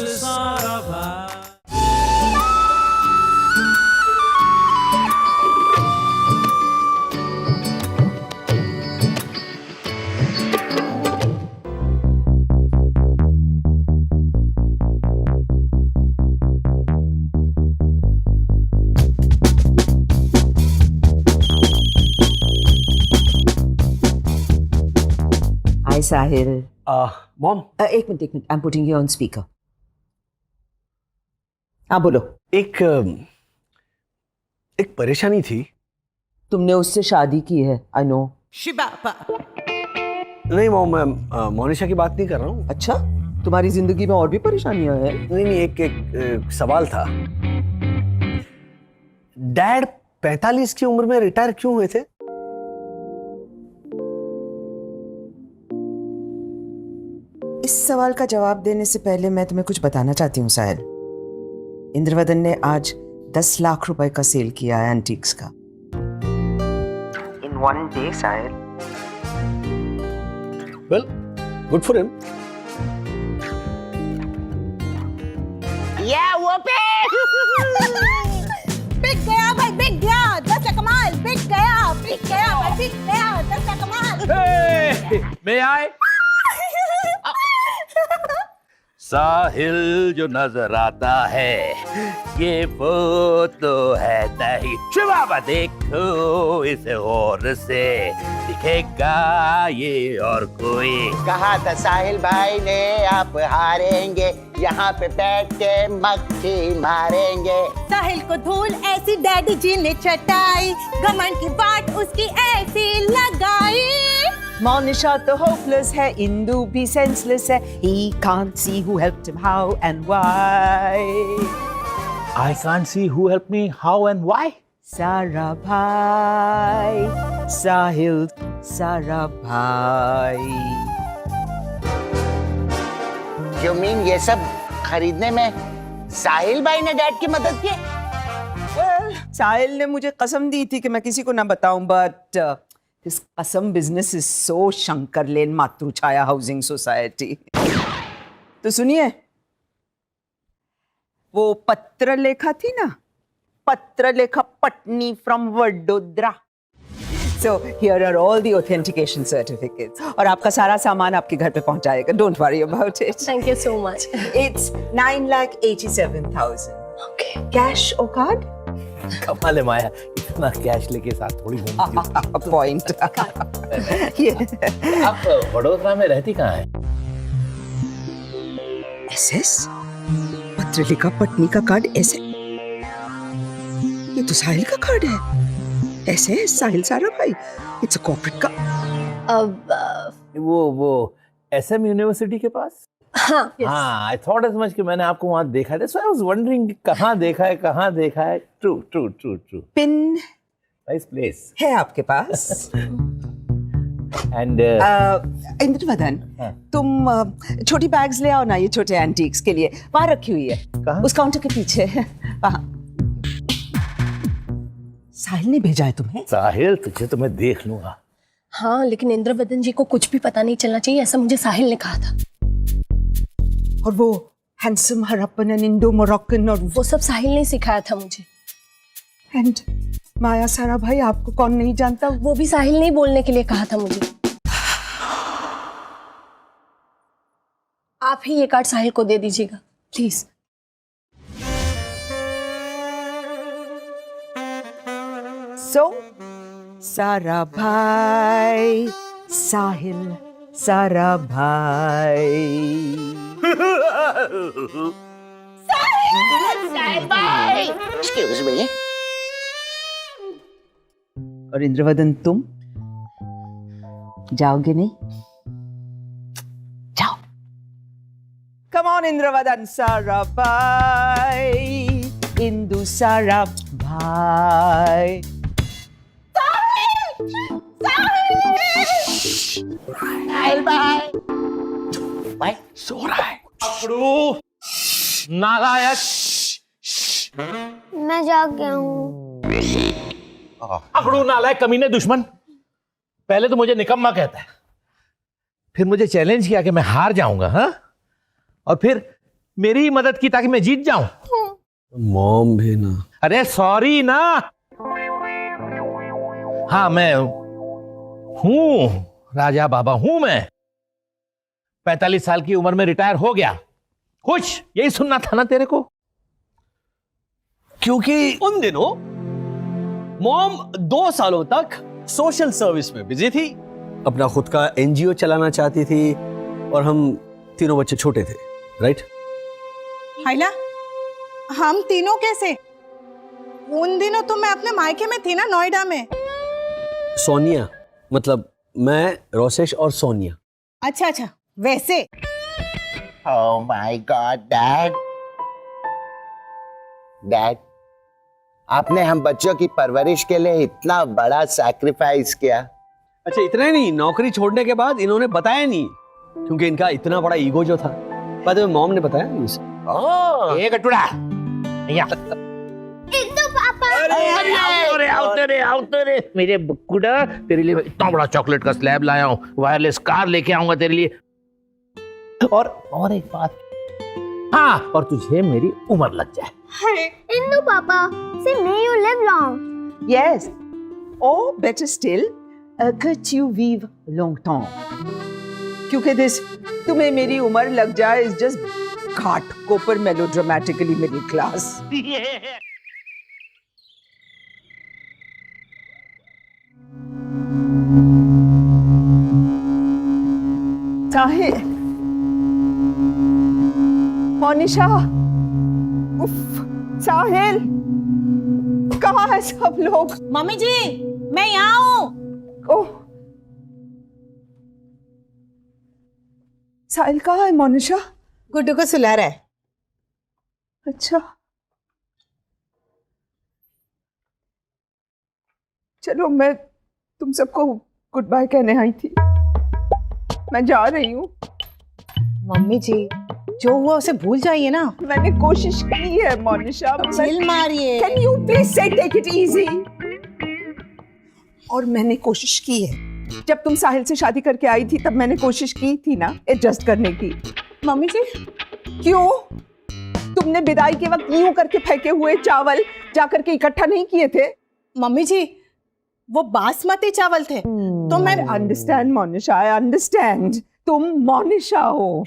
सारा भाई। Hi, Sahil. Mom एक minute I'm putting you on speaker. हाँ बोलो. एक परेशानी थी. तुमने उससे शादी की है, I know. नहीं मॉम, मैं मोनिशा की बात नहीं कर रहा हूँ. अच्छा, तुम्हारी जिंदगी में और भी परेशानियां हैं? नहीं, एक सवाल था. डैड 45 की उम्र में रिटायर क्यों हुए थे? इस सवाल का जवाब देने से पहले मैं तुम्हें कुछ बताना चाहती हूँ साहिल. इंद्रवदन ने आज 10 लाख रुपए का सेल किया है एंटीक्स का. In one day, Sahil. Well, good for him. Yeah, whoop it! बिक गया भाई, बिक गया. 10 का कमाल, बिक गया भाई, बिक गया. 10 का कमाल. Hey, may I? साहिल जो नजर आता है ये वो तो है नहीं. बाबा देखो इसे और से दिखेगा ये और कोई. कहा था साहिल भाई ने आप हारेंगे, यहाँ पे बैठ के मक्खी मारेंगे. साहिल को धूल ऐसी डैडी जी ने चटाई, घमंड की बात उसकी ऐसी लगाई. Monisha तो hopeless है, इंदु भी senseless है. He can't see who helped him, how and why. I can't see who helped me, how and why. सारा भाई, साहिल, सारा भाई. You mean ये सब खरीदने में साहिल भाई ने डैड की मदद की? Well, साहिल ने मुझे कसम दी थी कि मैं किसी को ना बताऊं, but this कसम business is so Shankar lane Matrichhaya housing society. तो सुनिए, वो पत्र लेखा थी ना, पत्र लेखा Patni from Vadodara. So here are all the authentication certificates. और आपका सारा सामान आपके घर पे पहुंच जाएगा. Don't worry about it. Thank you so much. It's 9,87,000. Okay. Cash or card? कमाल है माया, इतना कैश लेके साथ थोड़ी घूमती. Point. आप वडोदरा में रहती कहाँ है? SS? पत्र लिखा पटनी का कार्ड ऐसे? ये तो साहिल का कार्ड है. ऐसे साहिल सारा भाई. It's a corporate का. वो SM यूनिवर्सिटी के पास. हाँ. हाँ, I thought as much कि मैंने आपको वहाँ देखा है. So I was wondering कहाँ देखा है. True. Pin Nice place. है आपके पास. And इंद्रवदन, हाँ. तुम छोटी बैग्स ले आओ ना, ये छोटे एंटीक्स के लिए. वहाँ रखी हुई है. कहाँ? उस काउंटर के पीछे. वहाँ. साहिल ने भेजा है तुम्हें? साहिल, तुझे तो मैं देख लूंगा. हाँ, लेकिन इंद्रवदन जी को कुछ भी पता नहीं चलना चाहिए, ऐसा मुझे साहिल ने कहा था. और वो handsome Harappan and Indo Moroccan और वो सब साहिल ने सिखाया था मुझे. एंड माया सारा भाई आपको कौन नहीं जानता? वो भी साहिल ने बोलने के लिए कहा था मुझे. आप ही ये कार्ड साहिल को दे दीजिएगा प्लीज. So, सारा भाई, साहिल, सारा भाई. साहिल भाई! Excuse me. और इंद्रवदन, तुम जाओगे नहीं? जाओ. Come on इंद्रवदन, सारा भाई, इंदु सारा भाई. साहिल भाई! भाई सो रहा है. अकड़ू, नालायक. मैं जाग गया हूँ. अकड़ू, नालायक, कमीने, दुश्मन. पहले तो मुझे निकम्मा कहता है, फिर मुझे चैलेंज किया कि मैं हार जाऊंगा. हाँ, और फिर मेरी ही मदद की ताकि मैं जीत जाऊं। मॉम भी ना। अरे सॉरी ना। हाँ मैं हूं राजा बाबा हूं मैं। 45 साल की उम्र में रिटायर हो गया। खुश, यही सुनना था ना तेरे को। क्योंकि उन दिनों मॉम 2 सालों तक सोशल सर्विस में बिजी थी, अपना खुद का एनजीओ चलाना चाहती थी, और हम तीनों बच्चे छोटे थे, राइट? हाइला, हम तीनों कैसे? उन दिनों तो मैं अपने मायके में थी ना, नोएडा में। सोनिया, मतलब मैं, रोसेश और सोनिया। अच्छा अच्छा, वैसे। Oh my God dad, dad आपने हम बच्चों की परवरिश के लिए इतना बड़ा सैक्रिफाइस किया। अच्छा इतना ही नहीं, नौकरी छोड़ने के बाद इन्होंने बताया नहीं, क्योंकि इनका इतना बड़ा ईगो जो था। बाद में मॉम ने बताया नहीं उसे। ओह एक टुकड़ा आओ तेरे मेरे बुक्कुड़ा, तेरे लिए इतना बड़ा चॉकलेट का स्लैब लाया हूँ, वायरलेस कार लेके आऊंगा तेरे लिए। और एक बात, हाँ, और तुझे मेरी उम्र लग जाए। Indu Papa, say may you live long. Yes. Or better still, que tu vives longtemps. क्योंकि this तुम्हें मेरी उम्र लग जाए is just Ghat copper melodramatically middle class. साहिल, मोनिशा, उफ, साहिल, कहाँ है सब लोग? मम्मी जी, मैं यहाँ हूँ। ओह, साहिल कहाँ है मोनिशा? गुड्डू को सुला रहा है। अच्छा, चलो मैं तुम सबको गुड बाय कहने आई थी, मैं जा रही हूँ। मम्मी जी, जो हुआ उसे भूल जाइए ना। मैंने कोशिश की है मोनिशा। चिल मारिए। कैन यू प्लीज से टेक इट इजी? और मैंने कोशिश की है। जब तुम साहिल से शादी करके आई थी तब मैंने कोशिश की थी ना एडजस्ट करने की। मम्मी जी, क्यों? तुमने विदाई के वक्त यूं करके फेंके हुए चावल जाकर के इकट्ठा नहीं किए थे? मम्मी जी, वो बासमती चावल थे। तो मैं अंडरस्टैंड मोनिशा, आई अंडरस्टैंड। तुम मोनिशा हो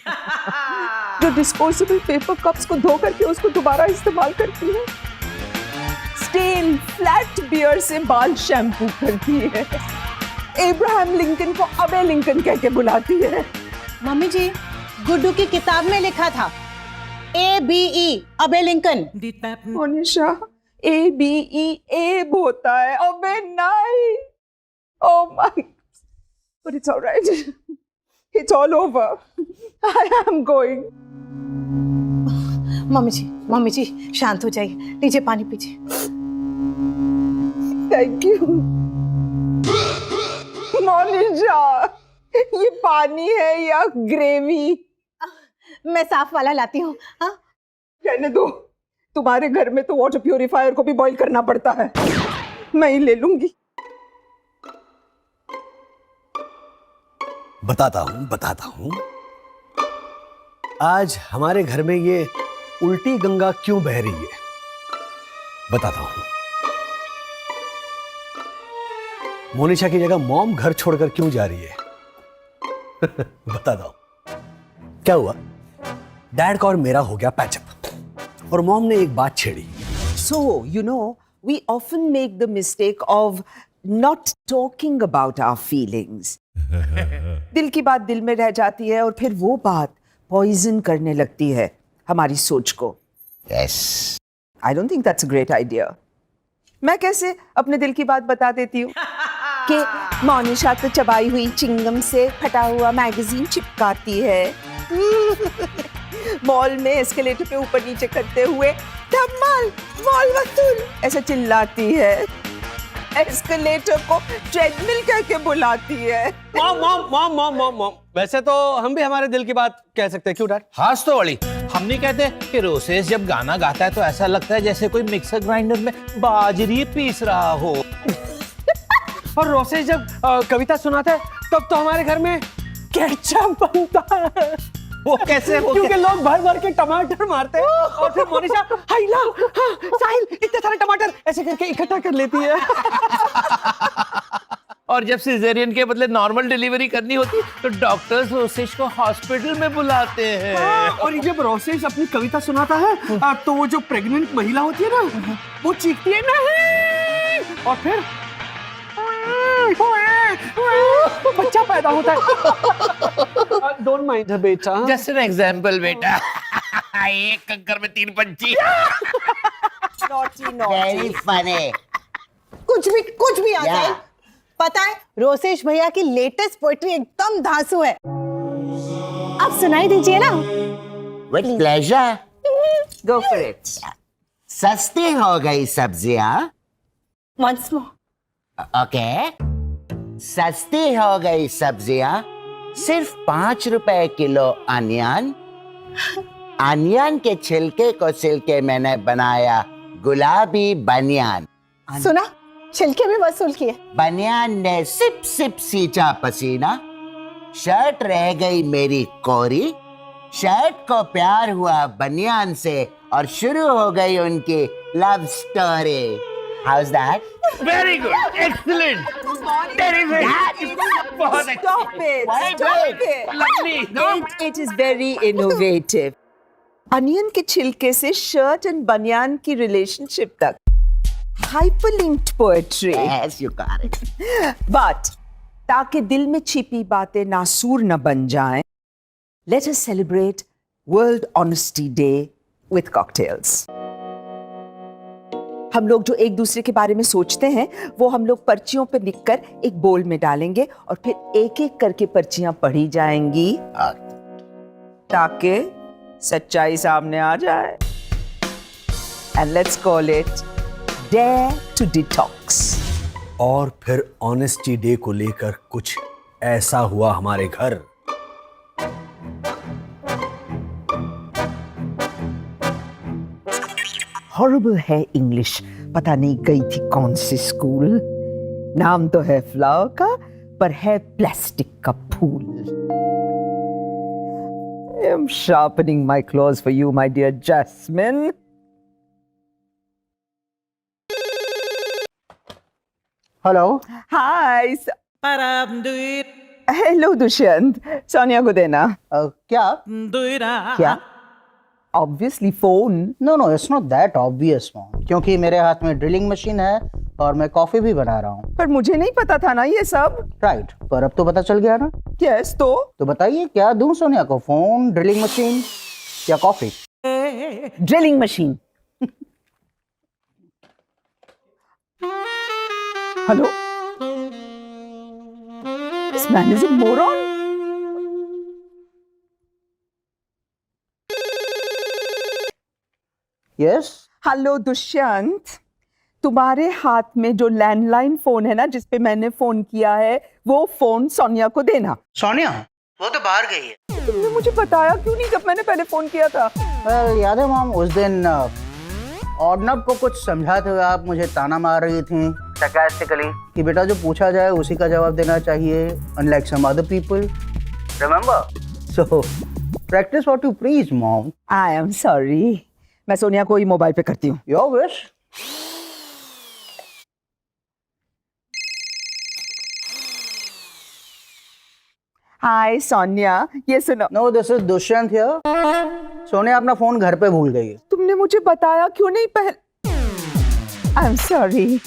जो डिस्पोजेबल पेपर कप्स को धो करके उसको दोबारा इस्तेमाल करती है, स्टेन फ्लैट बियर से बाल शैम्पू करती है, एब्राहम लिंकन को अबे लिंकन कह के बुलाती है। मम्मी जी, गुड्डू की किताब में लिखा था ABE, अबे लिंकन। मोनिशा, ABE एब होता है, अबे नहीं। Oh my, but it's all right. It's all over. I am going. Mummy ji शांत हो जाइए, लीजिए पानी पीजिए। Thank you. मोनिशा, ये पानी है या ग्रेवी? मैं साफ वाला लाती हूँ। हाँ, रहने दो, तुम्हारे घर में तो वाटर प्यूरिफायर को भी बॉईल करना पड़ता है, मैं ही ले लूंगी। बताता हूँ आज हमारे घर में ये उल्टी गंगा क्यों बह रही है, बताता हूँ। मोनिशा की जगह मॉम घर छोड़कर क्यों जा रही है बताता हूँ। क्या हुआ, डैड का और मेरा हो गया पैचअप, और मॉम ने एक बात छेड़ी। So, you know, we often make the mistake of not talking about our feelings. दिल की बात दिल में रह जाती है और फिर वो बात पॉइजन करने लगती है हमारी सोच को। Yes. I don't think that's a great idea. मैं कैसे अपने दिल की बात बता देती हूँ कि मोनिशा तो चबाई हुई चिंगम से फटा हुआ मैगजीन चिपकाती है, मॉल में एस्केलेटर पे ऊपर नीचे करते हुए धमाल मॉल वसूल ऐसे चिल्लाती है, एस्केलेटर को ट्रेडमिल कह के बुलाती है। मॉम, वैसे तो हम भी हमारे दिल की बात कह सकते हैं, क्यों डैड? हास तो वाली, हम नहीं कहते कि रोसेस जब गाना गाता है तो ऐसा लगता है जैसे कोई मिक्सर ग्राइंडर में बाजरी पीस रहा हो। और रोसेस जब कविता सुनाता है तब तो हमारे घर में केचप बनता है। वो कैसे हो क्योंकि लोग भर भर के टमाटर मारते हैं और फिर मोनिशा हाय ला हाँ, साहिल इतने सारे टमाटर ऐसे करके इकट्ठा कर लेती है। और जब सिजेरियन के बदले नॉर्मल डिलीवरी करनी होती है तो डॉक्टर्स रोसेश को हॉस्पिटल में बुलाते हैं। और जब रोसेश अपनी कविता सुनाता है तो वो जो प्रेग्नेंट महिला होती है ना वो चीखती है नहीं और फिर बच्चा पैदा होता है। डोंट माइंड बेटा। जस्ट एन एग्जांपल बेटा। एक कंकर में 3 पंछी। Very funny. कुछ भी आता है। पता है रोसेश भैया की लेटेस्ट पोएट्री एकदम धांसू है। आप सुनाई दीजिए ना। With pleasure. Go for it. सस्ती हो गई सब्जियां। Once more. ओके। सस्ती हो गई सब्जियां, सिर्फ 5 रुपए किलो अनियन। अनियन के छिलके को सिल के मैंने बनाया गुलाबी बनियान। सुना, छिलके भी वसूल किए। बनियान ने सिप सिप सींचा पसीना, शर्ट रह गई मेरी कोरी। शर्ट को प्यार हुआ बनियान से और शुरू हो गई उनकी love story. House that? Very good, excellent, terrific, बहुत अच्छा, lovely. It is very innovative. Onion के छिलके से शर्ट एंड बनियान की रिलेशनशिप तक। Hyperlinked poetry. Yes, you got it. But ताकि दिल में छिपी बातें नासूर न बन जाएं, let us celebrate World Honesty Day with cocktails. हम लोग जो एक दूसरे के बारे में सोचते हैं वो हम लोग पर्चियों पे लिखकर एक बोल में डालेंगे और फिर एक एक करके पर्चियां पढ़ी जाएंगी ताकि सच्चाई सामने आ जाए। And let's call it Dare to Detox. और फिर ऑनेस्टी डे को लेकर कुछ ऐसा हुआ हमारे घर। हॉरिबल है इंग्लिश, पता नहीं गई थी कौन सी स्कूल। नाम तो है फ्लावर का पर है प्लास्टिक का फूल। I am sharpening my claws for you, my dear Jasmine. Hello. Hi. Hello, Dushyant. Sonia को देना। क्या क्या? Obviously phone. No no, it's not that obvious mom, क्योंकि मेरे हाथ में ड्रिलिंग मशीन है और मैं कॉफी भी बना रहा हूँ। पर मुझे नहीं पता था ना ये सब। राइट, पर अब तो पता चल गया ना। Yes, तो बताइए क्या दूं सोनिया को, फोन, ड्रिलिंग मशीन या coffee? Drilling machine. Hello, this man is a moron. Yes. Hello Dushyant, तुम्हारे हाथ में जो लैंडलाइन फोन है ना जिसपे मैंने फोन किया है वो फोन सोनिया को देना। सोनिया वो तो बाहर गई है। तुमने मुझे बताया क्यों नहीं जब मैंने पहले फोन किया था? याद है मॉम, उस दिन ऑर्नब को कुछ समझाते हुए आप मुझे ताना मार रही थी sarcastically कि बेटा जो पूछा जाए उसी का जवाब देना चाहिए, unlike some other people. Remember? So practice what you preach, mom. I am sorry. मैं सोनिया को ही मोबाइल पे करती हूँ। Your wish. हाय सोनिया, ये सुनो। No, this is Dushyant here. Sonia अपना फोन घर पे भूल गई है। तुमने मुझे बताया क्यों नहीं पहले? आई एम सॉरी,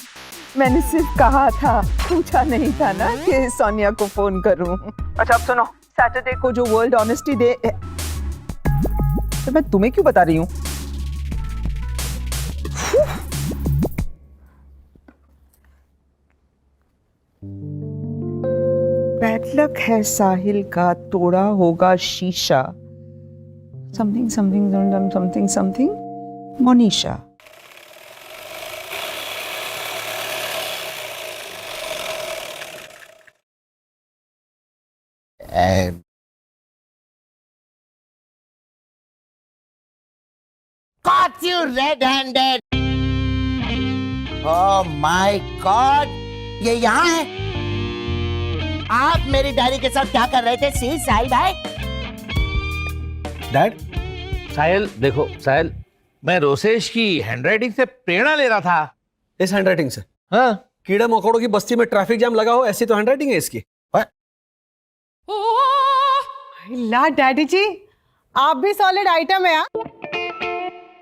मैंने सिर्फ कहा था, पूछा नहीं था ना कि सोनिया को फोन करूं। अच्छा अब सुनो, सैटरडे को जो वर्ल्ड ऑनेस्टी डे है, तो मैं तुम्हें क्यों बता रही हूँ? बैड लक है साहिल का, तोड़ा होगा शीशा। Something something something something Monisha. Caught you red-handed. Oh my God! ये यहाँ है। आप मेरी डायरी के साथ क्या कर रहे थे? सी साहिल भाई, डैड, साहिल देखो साहिल, मैं रोसेश की हैंडराइटिंग से प्रेरणा ले रहा था। इस हैंडराइटिंग से? हाँ, कीड़ा मकोड़ों की बस्ती में ट्रैफिक जाम लगा हो ऐसी तो हैंडराइटिंग है इसकी। ला डैडी जी, आप भी सॉलिड आइटम है।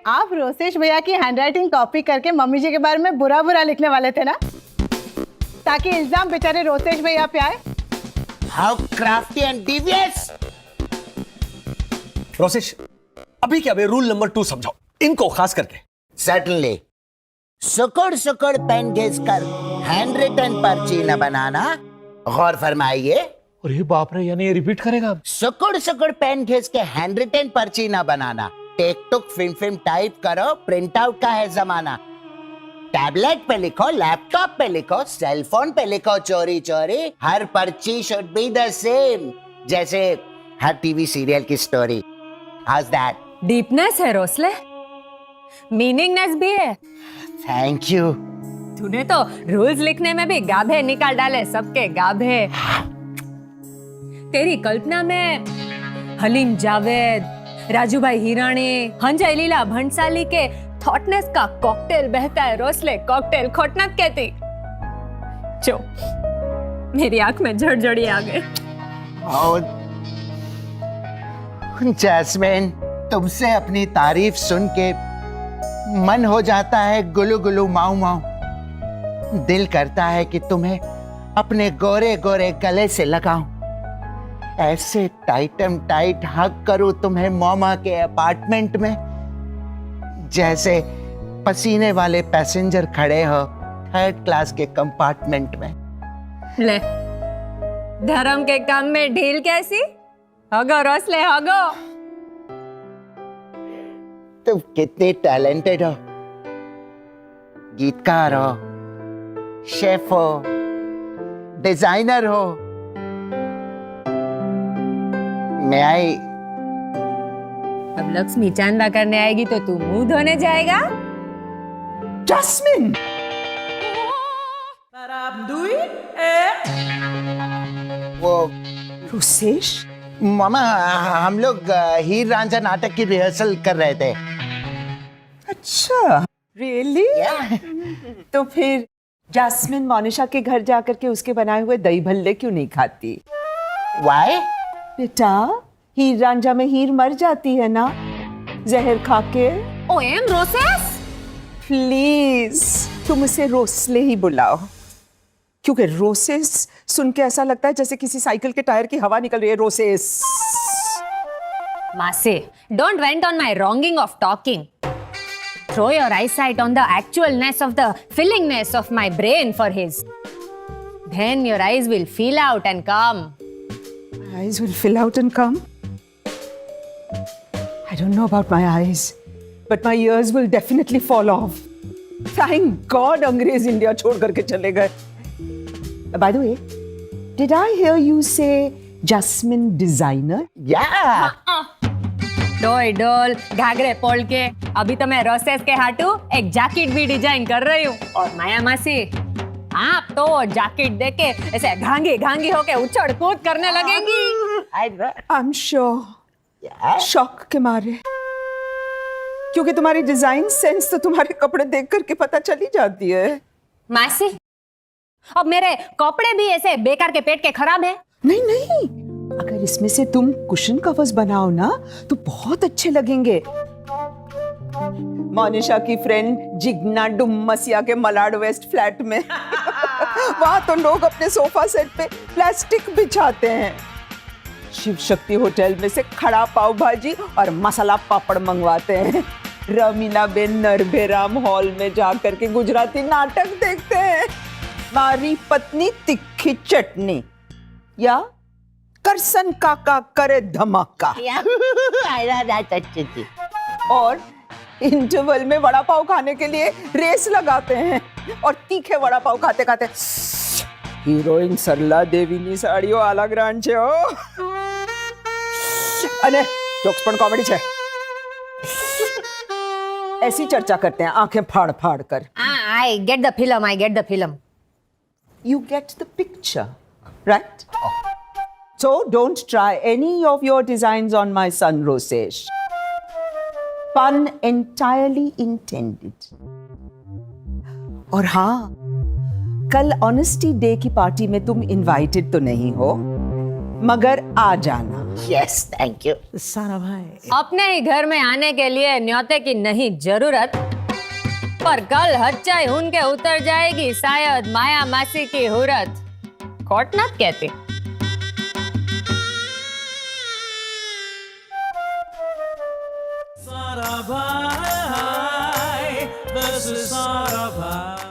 आप रोसेश भैया की हैंडराइटिंग कॉपी करके मम्मी जी के बारे में बुरा बुरा लिखने वाले थे ना, ताकि इल्जाम बेचारे रोसेश भैया पे आए। How crafty and devious. Rosesh, अभी क्या बे, रूल नंबर 2 समझाओ इनको खास करके। सर्टनली। सुकुड़ सुकुड़ पेन घिस कर हैंड रिटन पर्ची न बनाना। गौर फरमाइए। अरे बाप रे, यानी ये रिपीट करेगा? सुकुड़ सुकुड़ पेन घिस के हैंड रिटन पर्ची न बनाना। टेक टुक फिम टाइप करो, प्रिंट आउट का है जमाना। टैबलेट पे लिखो, लैपटॉप पे लिखो, सेल फोन पे लिखो चोरी चोरी। हर पर्ची शुड बी द सेम, जैसे हर टीवी सीरियल की स्टोरी। House that? डीपनेस है रोसले, मीनिंगनेस भी है। Thank you. तूने तो रूल्स लिखने में भी गाभे निकाल डाले, सबके गाभे। तेरी कल्पना में हलीम जावेद, राजू भाई हिरानी, हंजय लीला भंसाली के थॉटनेस का कॉकटेल बहता है रोसले, कॉकटेल खोटनत कहती। जो मेरी आंख में झड़झड़ी आ गई। जैस्मिन, तुमसे अपनी तारीफ सुन के मन हो जाता है गुलू गुलू माऊ माऊ। दिल करता है कि तुम्हें अपने गोरे गोरे गले से लगाऊं, ऐसे टाइटम टाइट हग करूं तुम्हें मोमा के अपार्टमेंट में, जैसे पसीने वाले पैसेंजर खड़े हो 3rd क्लास के कंपार्टमेंट में। ले, धर्म के काम में ढील कैसी? हगो रोसले हगो। तुम कितने टैलेंटेड हो, गीतकार हो, शेफ हो, डिजाइनर हो। मैं आई। अब लक्ष्मी चांदा करने आएगी तो तू मुंह धोने जाएगा? जैस्मिन, वो रोसेश, मामा, हम लोग हीर रांझा नाटक की रिहर्सल कर रहे थे। अच्छा रियली? तो फिर जैस्मिन मोनिशा के घर जाकर के उसके बनाए हुए दही भल्ले क्यों नहीं खाती? Why? बेटा, हीर रांझा में हीर मर जाती है ना जहर खा के। ओएम रोसेस, प्लीज तुम उसे रोसले ही बुलाओ, क्योंकि रोसेस सुन के ऐसा लगता है जैसे किसी साइकिल के टायर की हवा निकल रही है। रोसेस। मासे, don't vent on my wronging of talking. Throw your eyesight on the actualness of the fillingness of my brain for his. Then your eyes will fill out and come. Eyes will fill out and come. I don't know about my eyes, but my ears will definitely fall off. Thank God अंग्रेज India छोड़ करके चले गए. By the way, did I hear you say Jasmine designer? Yeah. डोल डोल घाघरे पोल के अभी तो मैं रोसेस के हाथों एक जैकेट भी डिजाइन कर रही हूँ। और माया मासी, आप तो जैकेट देके ऐसे घांगी घांगी होके उछड़ कूद करने लगेंगी। I'm sure. शॉक के मारे, क्योंकि तुम्हारी डिजाइन सेंस तो तुम्हारे कपड़े देख करके पता चली जाती है। मासी, अब मेरे कपड़े भी ऐसे बेकार के पेट के खराब है? नहीं नहीं, अगर इसमें से तुम कुशन कवर्स बनाओ ना तो बहुत अच्छे लगेंगे। मोनिशा की फ्रेंड जिग्ना डुमसिया के मलाड वेस्ट फ्लैट में वहां तो लोग अपने सोफा सेट पे प्लास्टिक बिछाते हैं। शिव शक्ति होटल में से खड़ा पाव भाजी और मसाला पापड़ मंगवाते हैं। रमीला बेन नरभेराम हॉल में जाकर के गुजराती नाटक देखते हैं। मारी पत्नी तिखी चटनी या करसन काका करे धमाका। और इंटरवल में वड़ा पाव खाने के लिए रेस लगाते हैं और तीखे वड़ा पाव खाते खाते हीरोइन सरला देवीनी साड़ीओ आला ग्रांड छे ओ अने जोक्स पण कॉमेडी छे। ऐसी चर्चा करते हैं आंखें फाड़ फाड़ कर। I get the film, I get the film. You get the picture, right? So don't try any of your designs on my son Rosesh. Pun entirely intended. और हाँ, कल ऑनेस्टी डे की पार्टी में तुम इनवाइटेड तो नहीं हो, मगर आ जाना। Yes thank you. सारा भाई अपने ही घर में आने के लिए न्योते की नहीं जरूरत, पर कल हच्चाई उनके उतर जाएगी शायद माया मासी की हुरत। खोटनाथ कहती। Sarabhai, this is Sarabhai.